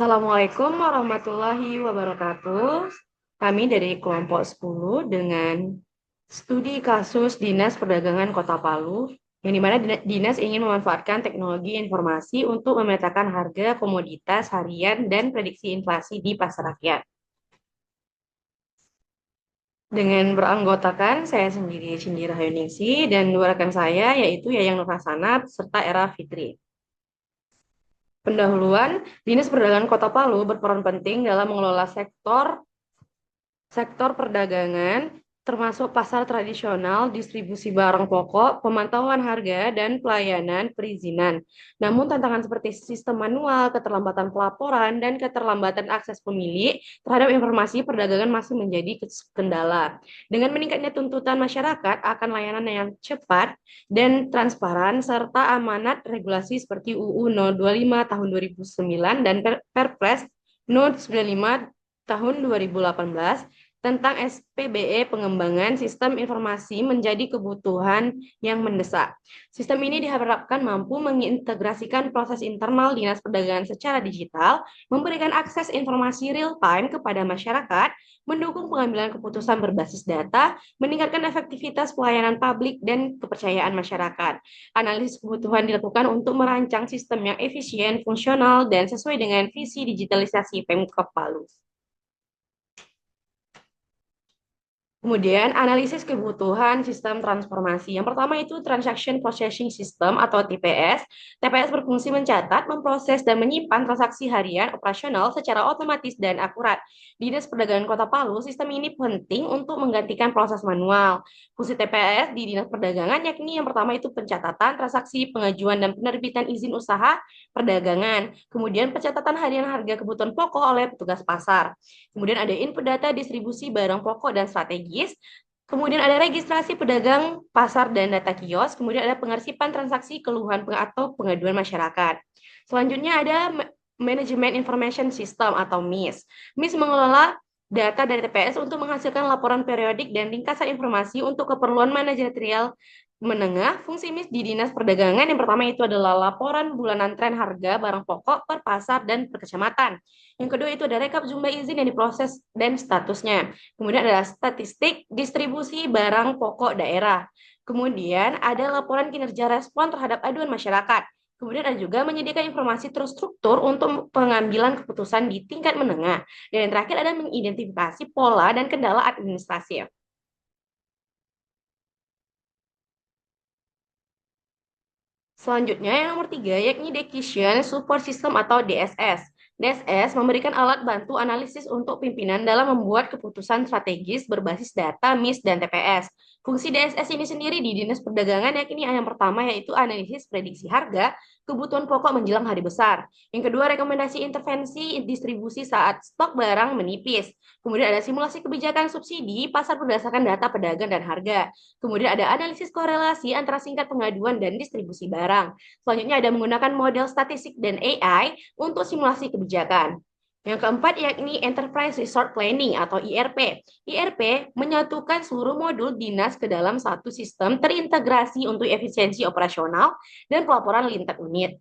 Assalamualaikum warahmatullahi wabarakatuh. Kami dari kelompok 10 dengan studi kasus Dinas Perdagangan Kota Palu, yang dimana Dinas ingin memanfaatkan teknologi informasi untuk memetakan harga komoditas harian dan prediksi inflasi di pasar rakyat. Dengan beranggotakan saya sendiri, Cindy Rahayuningsi, dan dua rekan saya, yaitu Yayang Nur Hasanat serta Era Fitri. Pendahuluan, Dinas Perdagangan Kota Palu berperan penting dalam mengelola sektor perdagangan, termasuk pasar tradisional, distribusi barang pokok, pemantauan harga, dan pelayanan perizinan. Namun tantangan seperti sistem manual, keterlambatan pelaporan, dan keterlambatan akses pemilik terhadap informasi perdagangan masih menjadi kendala. Dengan meningkatnya tuntutan masyarakat akan layanan yang cepat dan transparan, serta amanat regulasi seperti UU No. 25 tahun 2009 dan Perpres No. 95 tahun 2018, tentang SPBE pengembangan sistem informasi menjadi kebutuhan yang mendesak. Sistem ini diharapkan mampu mengintegrasikan proses internal Dinas Perdagangan secara digital, memberikan akses informasi real-time kepada masyarakat, mendukung pengambilan keputusan berbasis data, meningkatkan efektivitas pelayanan publik dan kepercayaan masyarakat. Analisis kebutuhan dilakukan untuk merancang sistem yang efisien, fungsional, dan sesuai dengan visi digitalisasi Pemkab Palu. Kemudian analisis kebutuhan sistem transformasi. Yang pertama itu Transaction Processing System atau TPS. TPS berfungsi mencatat, memproses, dan menyimpan transaksi harian operasional secara otomatis dan akurat. Di Dinas Perdagangan Kota Palu, sistem ini penting untuk menggantikan proses manual. Fungsi TPS di Dinas Perdagangan yakni yang pertama itu pencatatan transaksi, pengajuan, dan penerbitan izin usaha perdagangan. Kemudian pencatatan harian harga kebutuhan pokok oleh petugas pasar. Kemudian ada input data distribusi barang pokok dan strategis. Kemudian ada registrasi pedagang pasar dan data kios. Kemudian ada pengarsipan transaksi keluhan atau pengaduan masyarakat. Selanjutnya ada Management Information System atau MIS. MIS mengelola data dari TPS untuk menghasilkan laporan periodik dan ringkasan informasi untuk keperluan manajerial menengah. Fungsi MIS di Dinas Perdagangan yang pertama itu adalah laporan bulanan tren harga barang pokok per pasar dan per kecamatan. Yang kedua itu ada rekap jumlah izin yang diproses dan statusnya. Kemudian ada statistik distribusi barang pokok daerah. Kemudian ada laporan kinerja respon terhadap aduan masyarakat. Kemudian ada juga menyediakan informasi terstruktur untuk pengambilan keputusan di tingkat menengah. Dan yang terakhir ada mengidentifikasi pola dan kendala administrasi. Selanjutnya yang nomor 3 yakni Decision Support System atau DSS. DSS memberikan alat bantu analisis untuk pimpinan dalam membuat keputusan strategis berbasis data MIS dan TPS. Fungsi DSS ini sendiri di Dinas Perdagangan yakni yang pertama yaitu analisis prediksi harga, kebutuhan pokok menjelang hari besar. Yang kedua rekomendasi intervensi distribusi saat stok barang menipis. Kemudian ada simulasi kebijakan subsidi pasar berdasarkan data pedagang dan harga. Kemudian ada analisis korelasi antara singkat pengaduan dan distribusi barang. Selanjutnya ada menggunakan model statistik dan AI untuk simulasi kebijakan. Yang keempat yakni Enterprise Resource Planning atau IRP. IRP menyatukan seluruh modul dinas ke dalam satu sistem terintegrasi untuk efisiensi operasional dan pelaporan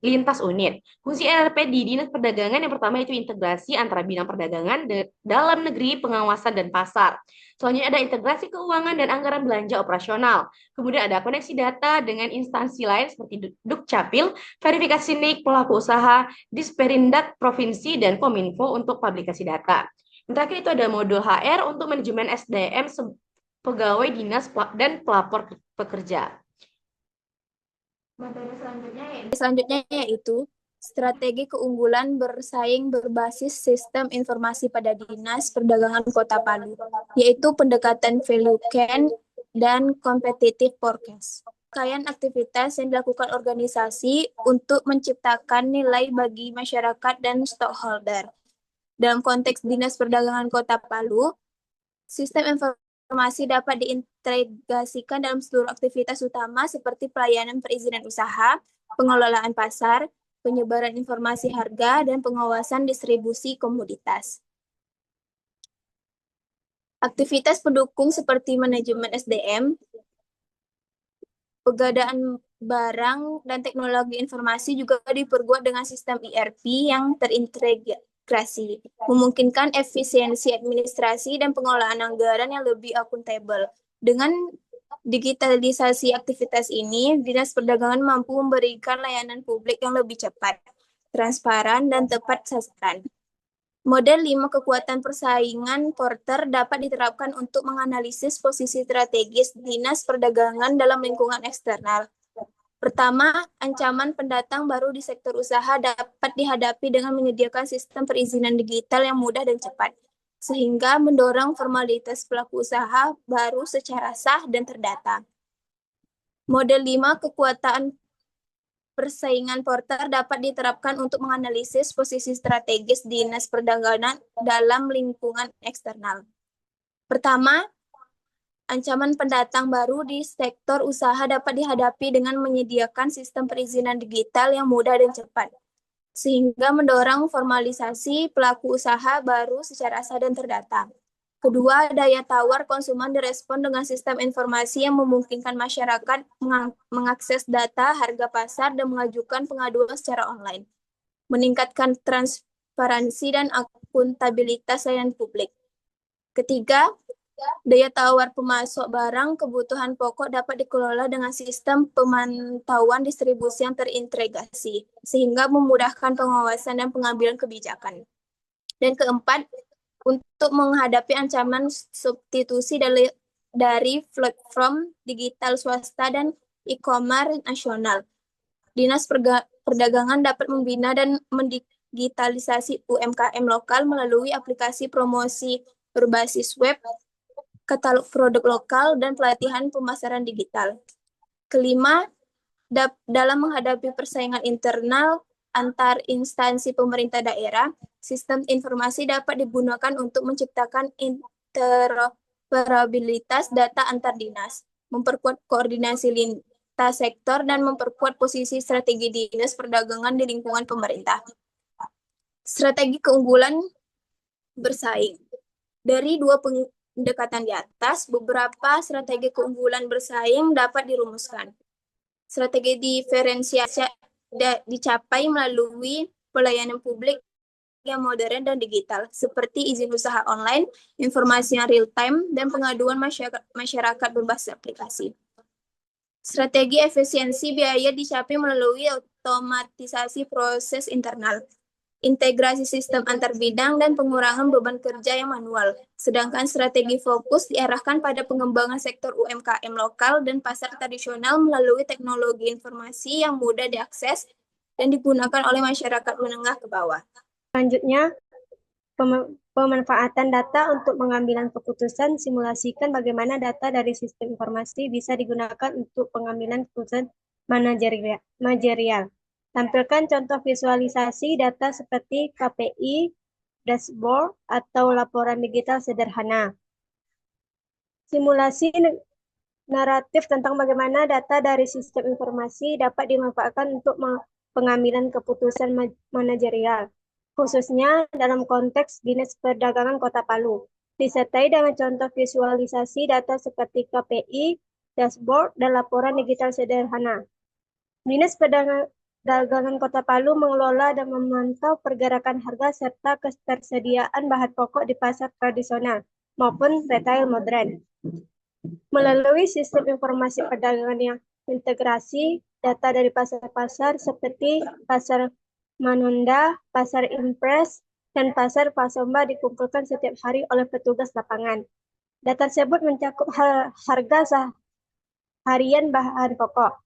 lintas unit. Fungsi IRP di Dinas Perdagangan yang pertama itu integrasi antara bidang perdagangan, dalam negeri, pengawasan, dan pasar. Selanjutnya ada integrasi keuangan dan anggaran belanja operasional. Kemudian ada koneksi data dengan instansi lain seperti Dukcapil, verifikasi NIK pelaku usaha, Disperindak Provinsi, dan Kominfo untuk publikasi data. Yang terakhir itu ada modul HR untuk manajemen SDM pegawai dinas dan pelapor pekerja. Materi Selanjutnya yaitu strategi keunggulan bersaing berbasis sistem informasi pada Dinas Perdagangan Kota Palu, yaitu pendekatan value chain dan competitive forecast. Rangkaian aktivitas yang dilakukan organisasi untuk menciptakan nilai bagi masyarakat dan stakeholder. Dalam konteks Dinas Perdagangan Kota Palu, sistem informasi dapat diintegrasikan dalam seluruh aktivitas utama seperti pelayanan perizinan usaha, pengelolaan pasar, penyebaran informasi harga, dan pengawasan distribusi komoditas. Aktivitas pendukung seperti manajemen SDM, pengadaan barang, dan teknologi informasi juga diperkuat dengan sistem ERP yang terintegrasi integrasi, memungkinkan efisiensi administrasi dan pengelolaan anggaran yang lebih akuntabel. Dengan digitalisasi aktivitas ini, Dinas Perdagangan mampu memberikan layanan publik yang lebih cepat, transparan, dan tepat sasaran. Model 5 kekuatan persaingan Porter dapat diterapkan untuk menganalisis posisi strategis Dinas Perdagangan dalam lingkungan eksternal. Pertama, ancaman pendatang baru di sektor usaha dapat dihadapi dengan menyediakan sistem perizinan digital yang mudah dan cepat, sehingga mendorong formalitas pelaku usaha baru secara sah dan terdata. Model 5 kekuatan persaingan Porter dapat diterapkan untuk menganalisis posisi strategis Dinas Perdagangan dalam lingkungan eksternal. Pertama, ancaman pendatang baru di sektor usaha dapat dihadapi dengan menyediakan sistem perizinan digital yang mudah dan cepat, sehingga mendorong formalisasi pelaku usaha baru secara sah dan terdata. Kedua, daya tawar konsumen direspon dengan sistem informasi yang memungkinkan masyarakat mengakses data, harga pasar, dan mengajukan pengaduan secara online, meningkatkan transparansi dan akuntabilitas layanan publik. Ketiga, daya tawar pemasok barang kebutuhan pokok dapat dikelola dengan sistem pemantauan distribusi yang terintegrasi, sehingga memudahkan pengawasan dan pengambilan kebijakan. Dan keempat, untuk menghadapi ancaman substitusi dari platform digital swasta dan e-commerce nasional, Dinas Perdagangan dapat membina dan mendigitalisasi UMKM lokal melalui aplikasi promosi berbasis web, katalog produk lokal, dan pelatihan pemasaran digital. Kelima, dalam menghadapi persaingan internal antar instansi pemerintah daerah, sistem informasi dapat digunakan untuk menciptakan interoperabilitas data antar dinas, memperkuat koordinasi lintas sektor, dan memperkuat posisi strategi Dinas Perdagangan di lingkungan pemerintah. Strategi keunggulan bersaing. Dari dua pendekatan di atas, beberapa strategi keunggulan bersaing dapat dirumuskan. Strategi diferensiasi dicapai melalui pelayanan publik yang modern dan digital, seperti izin usaha online, informasi yang real-time, dan pengaduan masyarakat berbasis aplikasi. Strategi efisiensi biaya dicapai melalui otomatisasi proses internal, integrasi sistem antar bidang, dan pengurangan beban kerja yang manual. Sedangkan strategi fokus diarahkan pada pengembangan sektor UMKM lokal dan pasar tradisional melalui teknologi informasi yang mudah diakses dan digunakan oleh masyarakat menengah ke bawah. Selanjutnya, pemanfaatan data untuk pengambilan keputusan. Simulasikan bagaimana data dari sistem informasi bisa digunakan untuk pengambilan keputusan manajerial. Tampilkan contoh visualisasi data seperti KPI, dashboard, atau laporan digital sederhana. Simulasi naratif tentang bagaimana data dari sistem informasi dapat dimanfaatkan untuk pengambilan keputusan manajerial, khususnya dalam konteks Dinas Perdagangan Kota Palu. Disertai dengan contoh visualisasi data seperti KPI, dashboard, dan laporan digital sederhana. Dinas Perdagangan Kota Palu mengelola dan memantau pergerakan harga serta ketersediaan bahan pokok di pasar tradisional maupun retail modern. Melalui sistem informasi perdagangan yang integrasi, data dari pasar-pasar seperti Pasar Manonda, Pasar Impres, dan Pasar Pasomba dikumpulkan setiap hari oleh petugas lapangan. Data tersebut mencakup harga harian bahan pokok,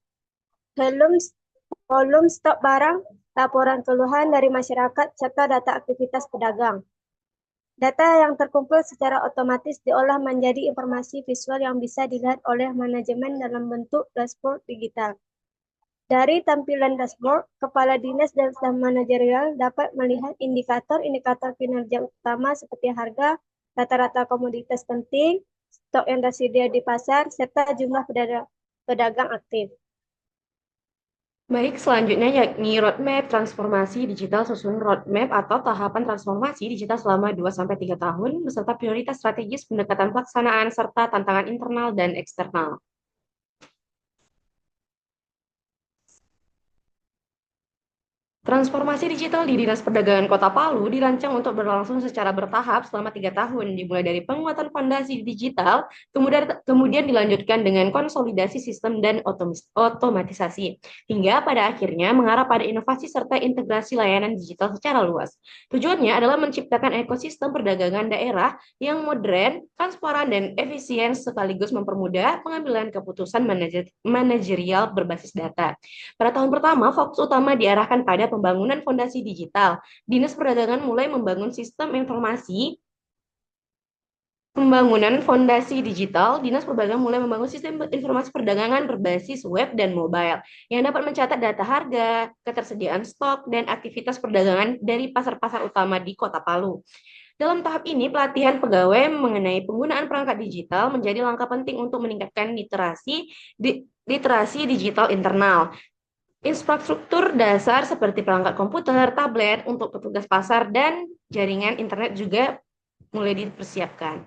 volume stok barang, laporan keluhan dari masyarakat, serta data aktivitas pedagang. Data yang terkumpul secara otomatis diolah menjadi informasi visual yang bisa dilihat oleh manajemen dalam bentuk dashboard digital. Dari tampilan dashboard, kepala dinas dan staf manajerial dapat melihat indikator-indikator kinerja utama seperti harga, rata-rata komoditas penting, stok yang tersedia di pasar, serta jumlah pedagang aktif. Baik, selanjutnya yakni roadmap transformasi digital susun roadmap atau tahapan transformasi digital selama 2-3 tahun beserta prioritas strategis pendekatan pelaksanaan serta tantangan internal dan eksternal. Transformasi digital di Dinas Perdagangan Kota Palu dirancang untuk berlangsung secara bertahap selama 3 tahun, dimulai dari penguatan fondasi digital, kemudian dilanjutkan dengan konsolidasi sistem dan otomatisasi, hingga pada akhirnya mengarah pada inovasi serta integrasi layanan digital secara luas. Tujuannya adalah menciptakan ekosistem perdagangan daerah yang modern, transparan, dan efisien sekaligus mempermudah pengambilan keputusan manajerial berbasis data. Pada tahun pertama, fokus utama diarahkan pada pembangunan fondasi digital. Dinas Perdagangan mulai membangun sistem informasi Pembangunan fondasi digital, Dinas Perdagangan mulai membangun sistem informasi perdagangan berbasis web dan mobile yang dapat mencatat data harga, ketersediaan stok, dan aktivitas perdagangan dari pasar-pasar utama di Kota Palu. Dalam tahap ini, pelatihan pegawai mengenai penggunaan perangkat digital menjadi langkah penting untuk meningkatkan literasi digital internal. Infrastruktur dasar seperti perangkat komputer, tablet untuk petugas pasar, dan jaringan internet juga mulai dipersiapkan.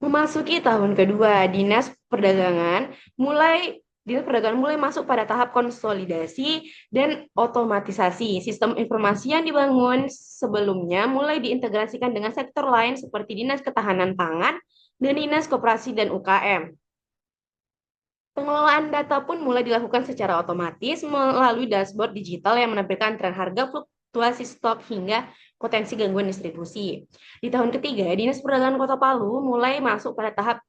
Memasuki tahun kedua, Dinas Perdagangan mulai masuk pada tahap konsolidasi dan otomatisasi. Sistem informasi yang dibangun sebelumnya mulai diintegrasikan dengan sektor lain seperti Dinas Ketahanan Pangan dan Dinas Koperasi dan UKM. Pengelolaan data pun mulai dilakukan secara otomatis melalui dashboard digital yang menampilkan tren harga, fluktuasi stok, hingga potensi gangguan distribusi. Di tahun ketiga, Dinas Perdagangan Kota Palu mulai masuk pada tahap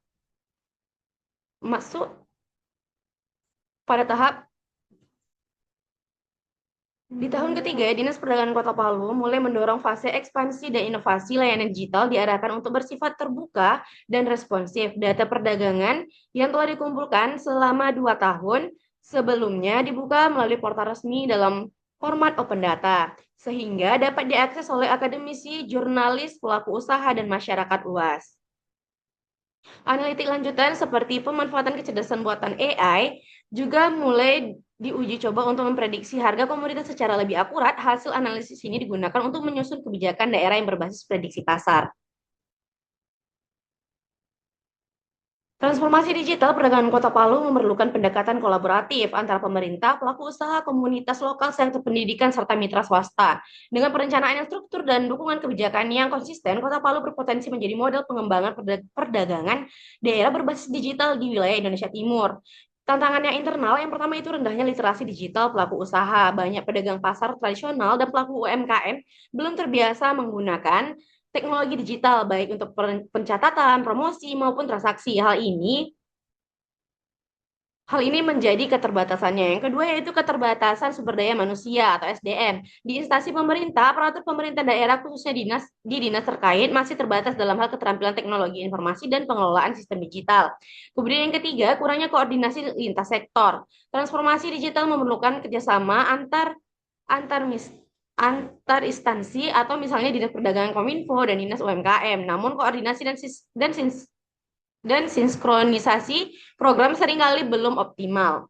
Di tahun ketiga, Dinas Perdagangan Kota Palu mulai mendorong fase ekspansi dan inovasi layanan digital diarahkan untuk bersifat terbuka dan responsif. Data perdagangan yang telah dikumpulkan selama 2 tahun sebelumnya dibuka melalui portal resmi dalam format open data, sehingga dapat diakses oleh akademisi, jurnalis, pelaku usaha, dan masyarakat luas. Analitik lanjutan seperti pemanfaatan kecerdasan buatan AI juga mulai diuji coba untuk memprediksi harga komoditas secara lebih akurat. Hasil analisis ini digunakan untuk menyusun kebijakan daerah yang berbasis prediksi pasar. Transformasi digital perdagangan Kota Palu memerlukan pendekatan kolaboratif antara pemerintah, pelaku usaha, komunitas lokal, sektor pendidikan, serta mitra swasta. Dengan perencanaan yang struktur dan dukungan kebijakan yang konsisten, Kota Palu berpotensi menjadi model pengembangan perdagangan daerah berbasis digital di wilayah Indonesia Timur. Tantangan yang internal, yang pertama itu rendahnya literasi digital pelaku usaha. Banyak pedagang pasar tradisional dan pelaku UMKM belum terbiasa menggunakan teknologi digital, baik untuk pencatatan, promosi, maupun transaksi. Hal ini menjadi keterbatasannya. Yang kedua yaitu keterbatasan sumber daya manusia atau SDM. Di instansi pemerintah, aparatur pemerintah daerah khususnya dinas terkait masih terbatas dalam hal keterampilan teknologi informasi dan pengelolaan sistem digital. Kemudian yang ketiga, kurangnya koordinasi lintas sektor. Transformasi digital memerlukan kerjasama antar instansi atau misalnya Dinas Perdagangan Kominfo dan Dinas UMKM. Namun koordinasi dan sinkronisasi program seringkali belum optimal.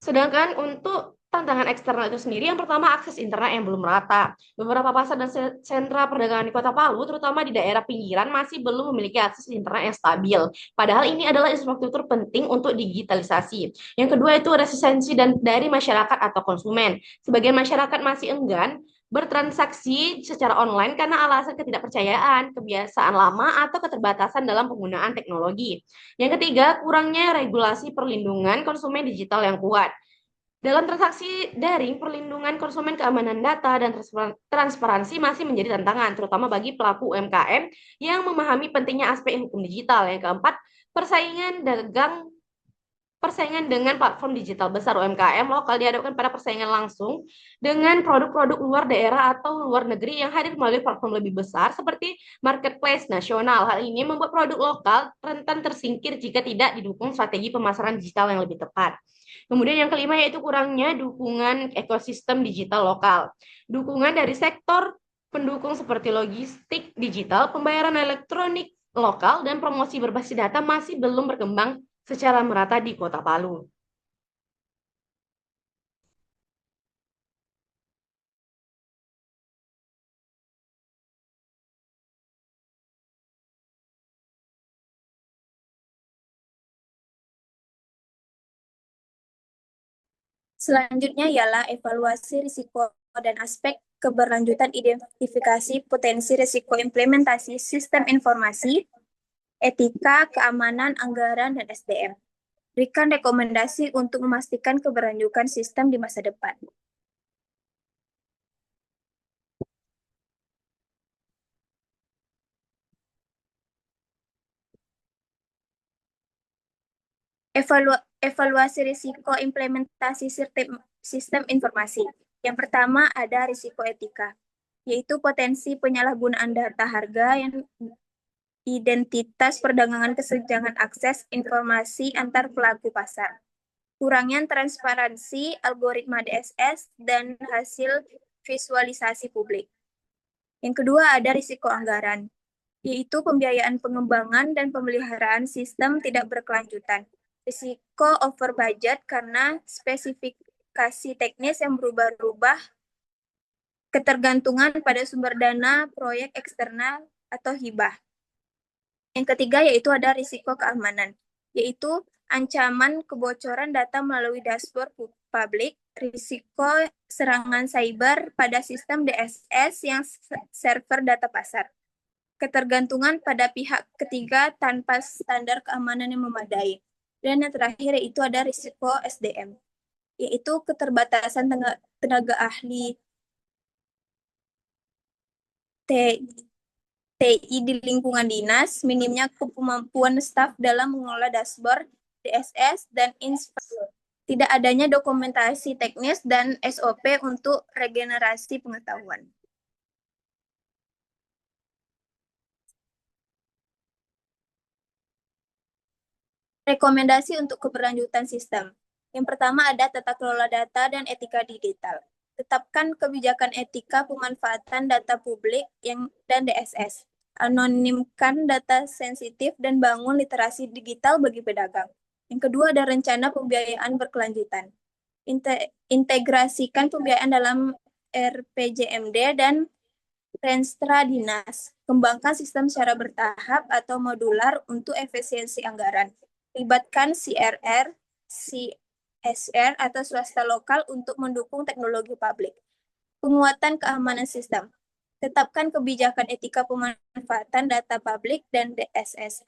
Sedangkan untuk tantangan eksternal itu sendiri, yang pertama akses internet yang belum merata. Beberapa pasar dan sentra perdagangan di Kota Palu, terutama di daerah pinggiran, masih belum memiliki akses internet yang stabil. Padahal ini adalah infrastruktur penting untuk digitalisasi. Yang kedua itu resistensi dari masyarakat atau konsumen. Sebagian masyarakat masih enggan bertransaksi secara online karena alasan ketidakpercayaan, kebiasaan lama, atau keterbatasan dalam penggunaan teknologi. Yang ketiga, kurangnya regulasi perlindungan konsumen digital yang kuat. Dalam transaksi daring, perlindungan konsumen, keamanan data, dan transparansi masih menjadi tantangan, terutama bagi pelaku UMKM yang memahami pentingnya aspek hukum digital. Yang keempat, persaingan dengan platform digital besar UMKM lokal dihadapkan pada persaingan langsung dengan produk-produk luar daerah atau luar negeri yang hadir melalui platform lebih besar seperti marketplace nasional. Hal ini membuat produk lokal rentan tersingkir jika tidak didukung strategi pemasaran digital yang lebih tepat. Kemudian yang kelima yaitu kurangnya dukungan ekosistem digital lokal. Dukungan dari sektor pendukung seperti logistik digital, pembayaran elektronik lokal, dan promosi berbasis data masih belum berkembang secara merata di Kota Palu. Selanjutnya ialah evaluasi risiko dan aspek keberlanjutan identifikasi potensi risiko implementasi sistem informasi, etika, keamanan, anggaran, dan SDM. Berikan rekomendasi untuk memastikan keberlanjutan sistem di masa depan. Evaluasi risiko implementasi sistem informasi. Yang pertama ada risiko etika, yaitu potensi penyalahgunaan data harga yang identitas perdagangan kesenjangan akses informasi antar pelaku pasar. Kurangnya transparansi algoritma DSS dan hasil visualisasi publik. Yang kedua ada risiko anggaran, yaitu pembiayaan pengembangan dan pemeliharaan sistem tidak berkelanjutan. Risiko over budget karena spesifikasi teknis yang berubah-ubah, ketergantungan pada sumber dana, proyek eksternal, atau hibah. Yang ketiga yaitu ada risiko keamanan, yaitu ancaman kebocoran data melalui dashboard publik, risiko serangan cyber pada sistem DSS yang server data pasar, ketergantungan pada pihak ketiga tanpa standar keamanan yang memadai. Dan yang terakhir yaitu ada risiko SDM, yaitu keterbatasan tenaga ahli TI di lingkungan dinas, minimnya kemampuan staf dalam mengelola dashboard, DSS, dan tidak adanya dokumentasi teknis dan SOP untuk regenerasi pengetahuan. Rekomendasi untuk keberlanjutan sistem. Yang pertama ada tata kelola data dan etika digital. Tetapkan kebijakan etika pemanfaatan data publik dan DSS. Anonimkan data sensitif dan bangun literasi digital bagi pedagang. Yang kedua ada rencana pembiayaan berkelanjutan. Integrasikan pembiayaan dalam RPJMD dan Renstra Dinas. Kembangkan sistem secara bertahap atau modular untuk efisiensi anggaran. Libatkan CRR, CSR, atau swasta lokal untuk mendukung teknologi publik. Penguatan keamanan sistem. Tetapkan kebijakan etika pemanfaatan data publik dan DSS.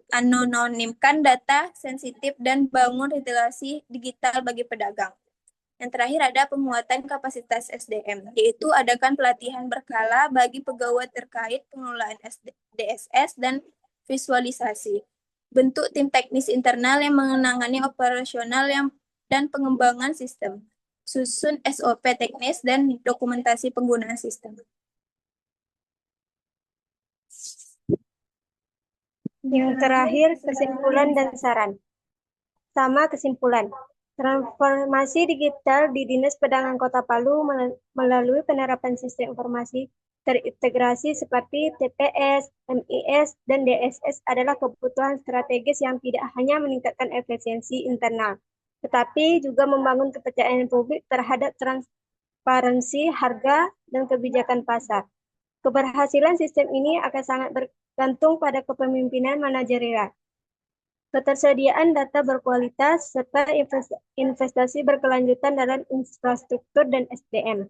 Anonimkan data sensitif dan bangun literasi digital bagi pedagang. Yang terakhir ada penguatan kapasitas SDM, yaitu adakan pelatihan berkala bagi pegawai terkait pengelolaan DSS dan visualisasi. Bentuk tim teknis internal yang menangani operasional dan pengembangan sistem. Susun SOP teknis dan dokumentasi penggunaan sistem. Yang terakhir, kesimpulan dan saran. Sama kesimpulan. Transformasi digital di Dinas Perdagangan Kota Palu melalui penerapan sistem informasi terintegrasi seperti TPS, MIS, dan DSS adalah kebutuhan strategis yang tidak hanya meningkatkan efisiensi internal, tetapi juga membangun kepercayaan publik terhadap transparansi harga dan kebijakan pasar. Keberhasilan sistem ini akan sangat bergantung pada kepemimpinan manajerial, ketersediaan data berkualitas, serta investasi berkelanjutan dalam infrastruktur dan SDM.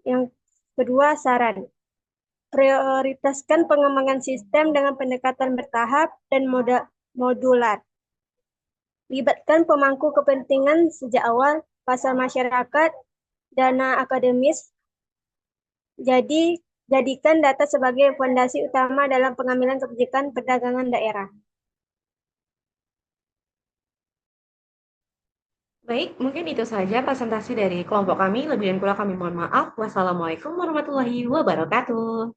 Yang kedua, saran. Prioritaskan pengembangan sistem dengan pendekatan bertahap dan modular. Libatkan pemangku kepentingan sejak awal, pasar masyarakat, dana akademis. Jadikan data sebagai fondasi utama dalam pengambilan kebijakan perdagangan daerah. Baik, mungkin itu saja presentasi dari kelompok kami. Lebih dan kurang kami mohon maaf. Wassalamualaikum warahmatullahi wabarakatuh.